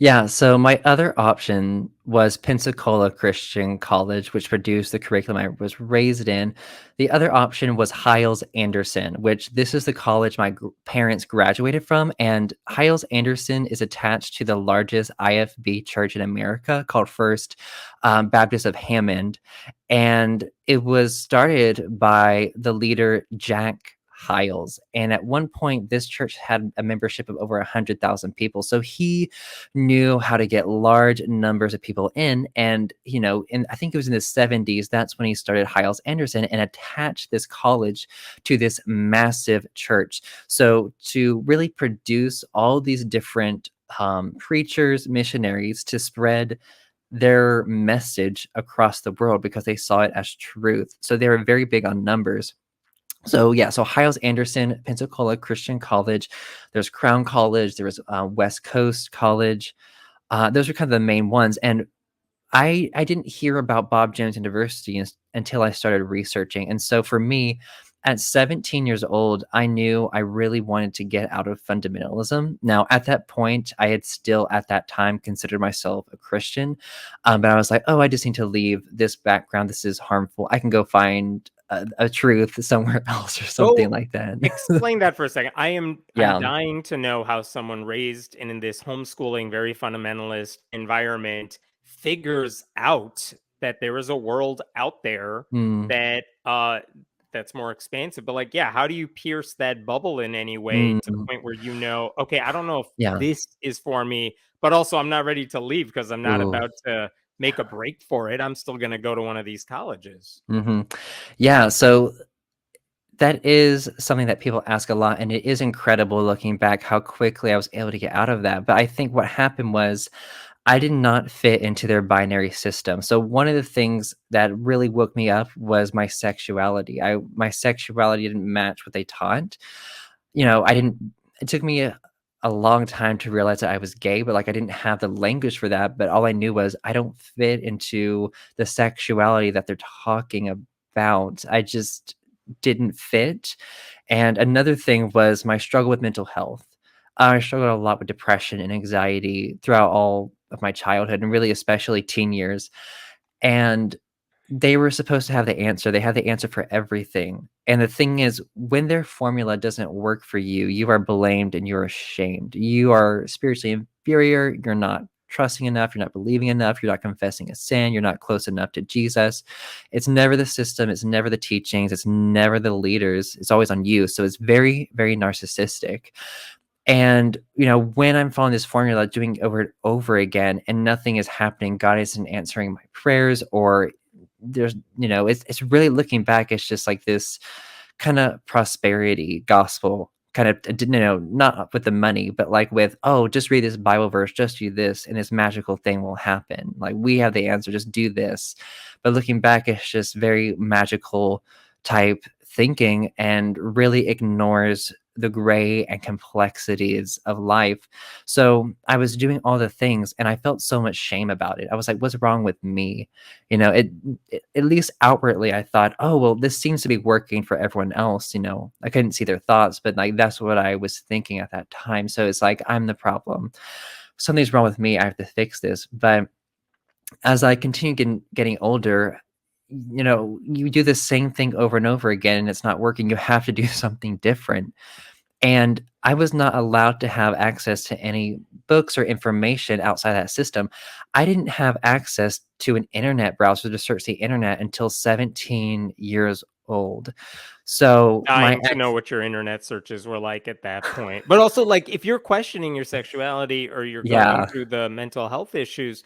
Yeah, so my other option was Pensacola Christian College, which produced the curriculum I was raised in. The other option was Hiles Anderson, which this is the college my parents graduated from. And Hiles Anderson is attached to the largest IFB church in America called First Baptist of Hammond. And it was started by the leader Jack Hiles. And at one point, this church had a membership of over 100,000 people. So he knew how to get large numbers of people in. And, I think it was in the 70s, that's when he started Hiles Anderson and attached this college to this massive church. So to really produce all these different preachers, missionaries to spread their message across the world because they saw it as truth. So they were very big on numbers. So yeah, so Hiles Anderson, Pensacola Christian College. There's Crown College. There was West Coast College. Those are kind of the main ones. And I didn't hear about Bob Jones University until I started researching. And so for me, at 17 years old, I knew I really wanted to get out of fundamentalism. Now, at that point, I had still at that time considered myself a Christian, but I was like, oh, I just need to leave this background. This is harmful. I can go find a truth somewhere else or something Go like that. explain that for a second. I'm Yeah. dying to know how someone raised in this homeschooling, very fundamentalist environment figures out that there is a world out there Mm, that that's more expansive. But like, yeah, how do you pierce that bubble in any way to the mm, point where okay, I don't know if yeah. this is for me, but also I'm not ready to leave because I'm not Ooh. about to make a break for it. I'm still gonna go to one of these colleges. Hmm. Yeah. So that is something that people ask a lot, and it is incredible looking back how quickly I was able to get out of that. But I think what happened was I did not fit into their binary system. So one of the things that really woke me up was my sexuality. My sexuality didn't match what they taught. I didn't it took me a long time to realize that I was gay, but like I didn't have the language for that. But all I knew was I don't fit into the sexuality that they're talking about. I just didn't fit. And another thing was my struggle with mental health. I struggled a lot with depression and anxiety throughout all of my childhood and really especially teen years. And they were supposed to have the answer. They had the answer for everything. And the thing is, when their formula doesn't work for you, you are blamed and you're ashamed. You are spiritually inferior. You're not trusting enough. You're not believing enough. You're not confessing a sin. You're not close enough to Jesus. It's never the system. It's never the teachings. It's never the leaders. It's always on you. So it's very, very narcissistic. And, when I'm following this formula, doing it over and over again, and nothing is happening, God isn't answering my prayers, or it's really looking back, it's just like this kind of prosperity gospel kind of, not with the money, but like with, oh, just read this Bible verse, just do this, and this magical thing will happen. Like we have the answer, just do this. But looking back, it's just very magical type thinking and really ignores the gray and complexities of life. So I was doing all the things and I felt so much shame about it. I was like, what's wrong with me? At least outwardly, I thought, oh, well, this seems to be working for everyone else. I couldn't see their thoughts, but like that's what I was thinking at that time. So it's like, I'm the problem. Something's wrong with me. I have to fix this. But as I continue getting older, you do the same thing over and over again and it's not working. You have to do something different. And I was not allowed to have access to any books or information outside that system. I didn't have access to an internet browser to search the internet until 17 years old. So my Dying to know what your internet searches were like at that point. But also, like, if you're questioning your sexuality or you're going yeah, through the mental health issues,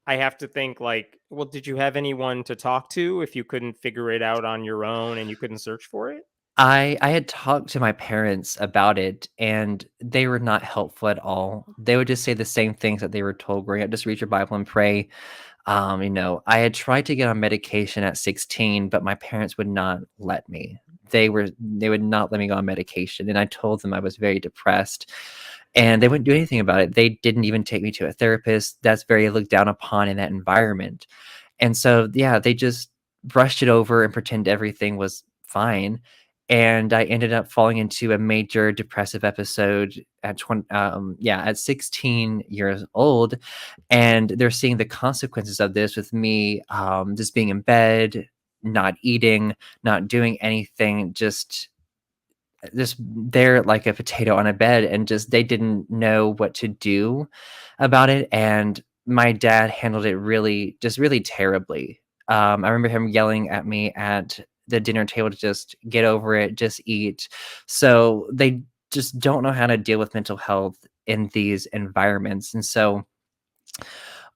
I have to think like, well, did you have anyone to talk to if you couldn't figure it out on your own and you couldn't search for it? I had talked to my parents about it, and they were not helpful at all. They would just say the same things that they were told growing up, "Just read your Bible and pray." I had tried to get on medication at 16, but my parents would not let me. They would not let me go on medication, and I told them I was very depressed, and they wouldn't do anything about it. They didn't even take me to a therapist. That's very looked down upon in that environment. And so, yeah, they just brushed it over and pretend everything was fine. and I ended up falling into a major depressive episode at 16 years old, and they're seeing the consequences of this with me, just being in bed, not eating, not doing anything, just there like a potato on a bed, and just they didn't know what to do about it. And my dad handled it really terribly. I remember him yelling at me at the dinner table to just get over it, just eat. So they just don't know how to deal with mental health in these environments. And so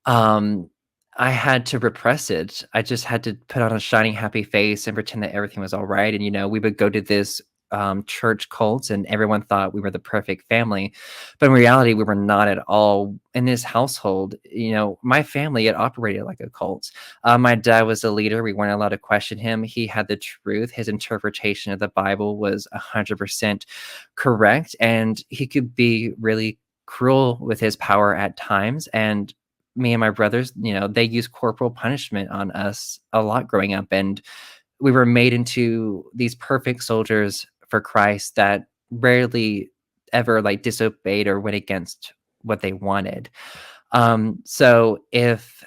um, I had to repress it. I just had to put on a shining happy face and pretend that everything was all right. And, we would go to this church cult, and everyone thought we were the perfect family. But in reality, we were not at all. In this household, my family, it operated like a cult. My dad was the leader. We weren't allowed to question him. He had the truth. His interpretation of the Bible was 100% correct. And he could be really cruel with his power at times. And me and my brothers, they used corporal punishment on us a lot growing up, and we were made into these perfect soldiers for Christ that rarely ever like disobeyed or went against what they wanted. So if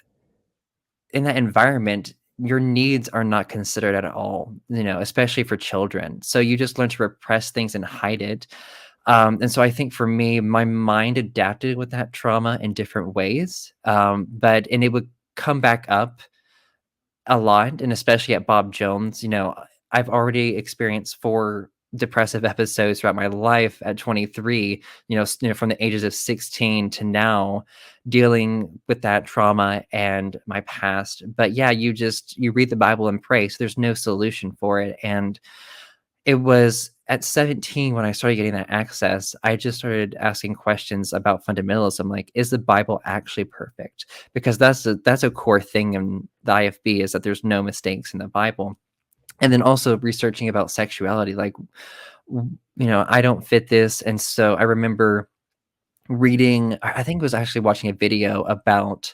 in that environment, your needs are not considered at all, especially for children. So you just learn to repress things and hide it. And so I think for me, my mind adapted with that trauma in different ways. And it would come back up a lot, and especially at Bob Jones. I've already experienced 4 depressive episodes throughout my life at 23, from the ages of 16 to now, dealing with that trauma and my past. But yeah, you read the Bible and pray, so there's no solution for it. And it was at 17 when I started getting that access, I just started asking questions about fundamentalism, like, is the Bible actually perfect? Because that's a core thing in the IFB, is that there's no mistakes in the Bible. And then also researching about sexuality, like, I don't fit this. And so I remember reading, I think it was actually watching a video about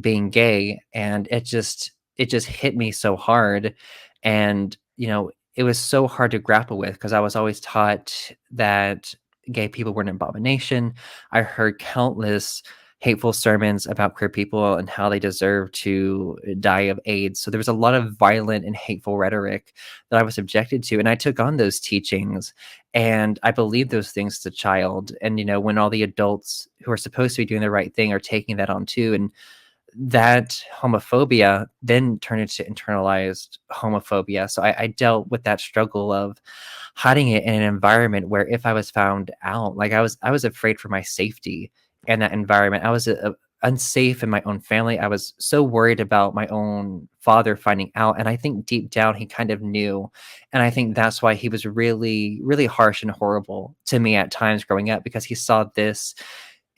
being gay, and it just hit me so hard. And it was so hard to grapple with, because I was always taught that gay people were an abomination. I heard countless hateful sermons about queer people and how they deserve to die of AIDS. So there was a lot of violent and hateful rhetoric that I was subjected to, and I took on those teachings, and I believed those things as a child. And when all the adults who are supposed to be doing the right thing are taking that on too, and that homophobia then turned into internalized homophobia. So I dealt with that struggle of hiding it in an environment where if I was found out, like, I was afraid for my safety in that environment. I was unsafe in my own family. I was so worried about my own father finding out, and I think deep down he kind of knew. And I think that's why he was really, really harsh and horrible to me at times growing up, because he saw this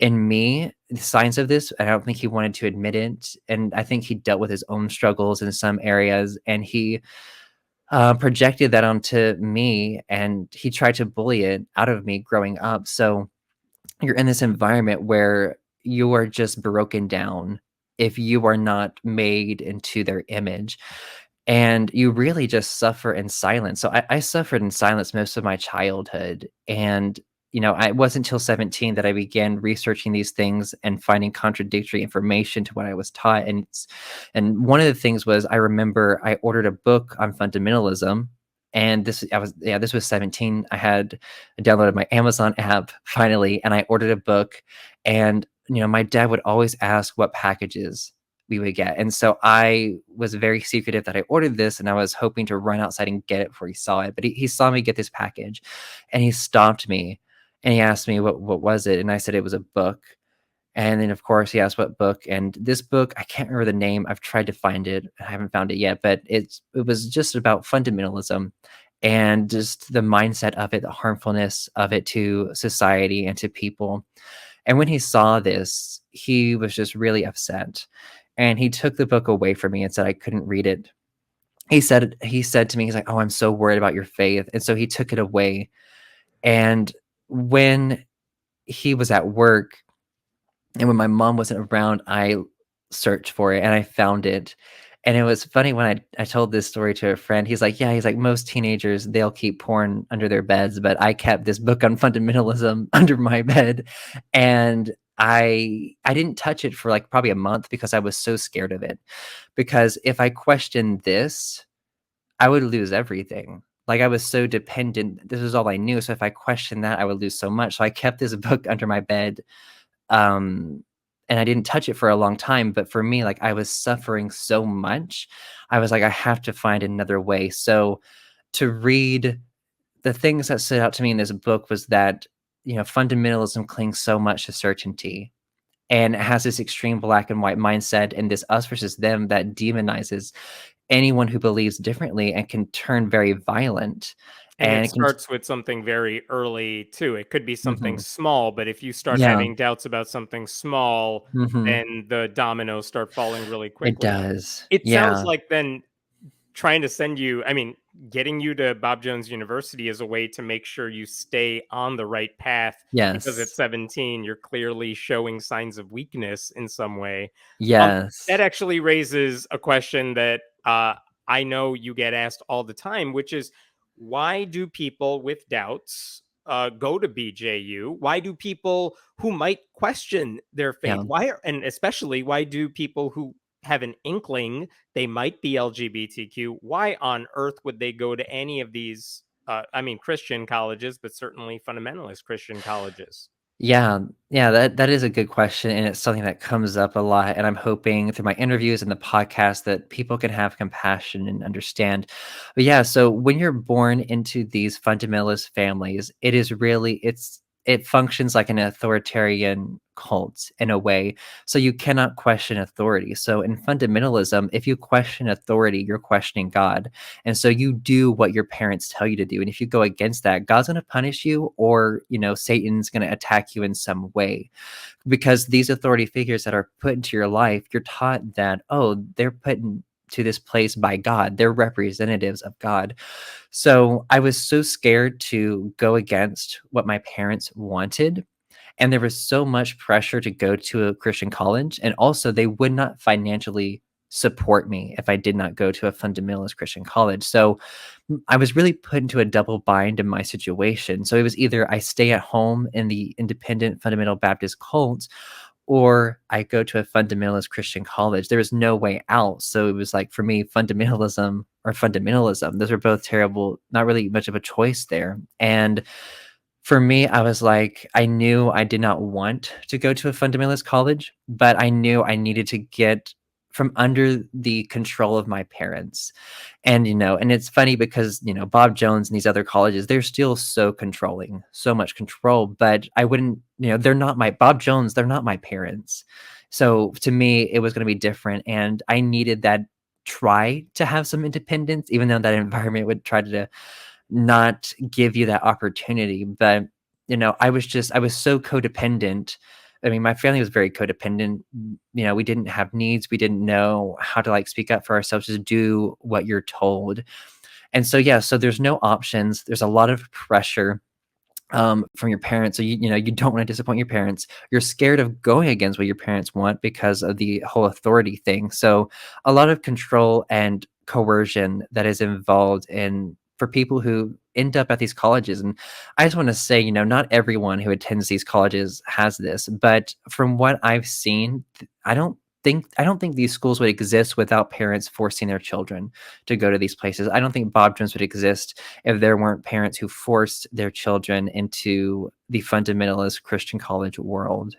in me, the signs of this. I don't think he wanted to admit it, and I think he dealt with his own struggles in some areas, and he projected that onto me, and he tried to bully it out of me growing up. So you're in this environment where you are just broken down if you are not made into their image, and you really just suffer in silence. So I suffered in silence most of my childhood. And it wasn't until 17 that I began researching these things and finding contradictory information to what I was taught. And one of the things was, I remember I ordered a book on fundamentalism, and this was 17. I downloaded my Amazon app finally, and I ordered a book. And my dad would always ask what packages we would get. And so I was very secretive that I ordered this, and I was hoping to run outside and get it before he saw it. But he saw me get this package, and he stopped me, and he asked me what was it, and I said it was a book. And then of course he asked what book, and this book, I can't remember the name. I've tried to find it. I haven't found it yet, but it was just about fundamentalism and just the mindset of it, the harmfulness of it to society and to people. And when he saw this, he was just really upset, and he took the book away from me and said I couldn't read it. He said to me, he's like, "Oh, I'm so worried about your faith." And so he took it away. And when he was at work and when my mom wasn't around, I searched for it and I found it. And it was funny when I told this story to a friend, he's like, "Yeah," he's like, "Most teenagers, they'll keep porn under their beds, but I kept this book on fundamentalism under my bed." And I didn't touch it for, like, probably a month because I was so scared of it. Because if I questioned this, I would lose everything. Like, I was so dependent, this was all I knew, so if I questioned that, I would lose so much, so I kept this book under my bed, um, and I didn't touch it for a long time, but for me, like, I was suffering so much, I was like, "I have to find another way." So, to read the things that stood out to me in this book was that, fundamentalism clings so much to certainty, and it has this extreme black and white mindset and this us versus them that demonizes anyone who believes differently and can turn very violent, And it and it can. starts with something very early too. It could be something Mhm. small, but if you start Yeah. having doubts about something small, Mhm. then the dominoes start falling really It quickly. does. It sounds Yeah. like then trying to send you, I mean, getting you to Bob Jones University is a way to make sure you stay on the right path, because at Yes. 17 you're clearly showing signs of weakness in some way. That Yes. actually raises a question that I know you get asked all the time, which is, why do people with doubts go to BJU? Why do people who might question their faith, Yeah. and especially why do people who have an inkling they might be LGBTQ, why on earth would they go to any of these, I mean, Christian colleges, but certainly fundamentalist Christian colleges? Yeah, yeah, that is a good question, and it's something that comes up a lot, and I'm hoping through my interviews and the podcast that people can have compassion and understand. But yeah, so when you're born into these fundamentalist families, it functions like an authoritarian cult in a way. So you cannot question authority. So in fundamentalism, if you question authority, you're questioning God. And so you do what your parents tell you to do. And if you go against that, God's going to punish you, or, Satan's going to attack you in some way. Because these authority figures that are put into your life, you're taught that, oh, they're put to this place by God. They're representatives of God. So I was so scared to go against what my parents wanted, and there was so much pressure to go to a Christian college, and also they would not financially support me if I did not go to a fundamentalist Christian college. So I was really put into a double bind in my situation. So it was either I stay at home in the independent fundamental Baptist cult, or I go to a fundamentalist Christian college. There was no way out. So it was like, for me, fundamentalism or fundamentalism. Those were both terrible, not really much of a choice there. And for me, I was like, I knew I did not want to go to a fundamentalist college, but I knew I needed to get from under the control of my parents. And it's funny because, Bob Jones and these other colleges, they're still so controlling, so much control, but I wouldn't, they're not my Bob Jones, they're not my parents. So to me, it was going to be different. And I needed that try to have some independence, even though that environment would try to not give you that opportunity. But, I was so codependent. I mean, my family was very codependent. We didn't have needs. We didn't know how to like speak up for ourselves, just do what you're told. And so, yeah, so there's no options. There's a lot of pressure from your parents. So you don't want to disappoint your parents. You're scared of going against what your parents want because of the whole authority thing. So a lot of control and coercion that is involved in for people who end up at these colleges. And I just want to say, not everyone who attends these colleges has this, but from what I've seen, I don't think these schools would exist without parents forcing their children to go to these places. I don't think Bob Jones would exist if there weren't parents who forced their children into the fundamentalist Christian college world.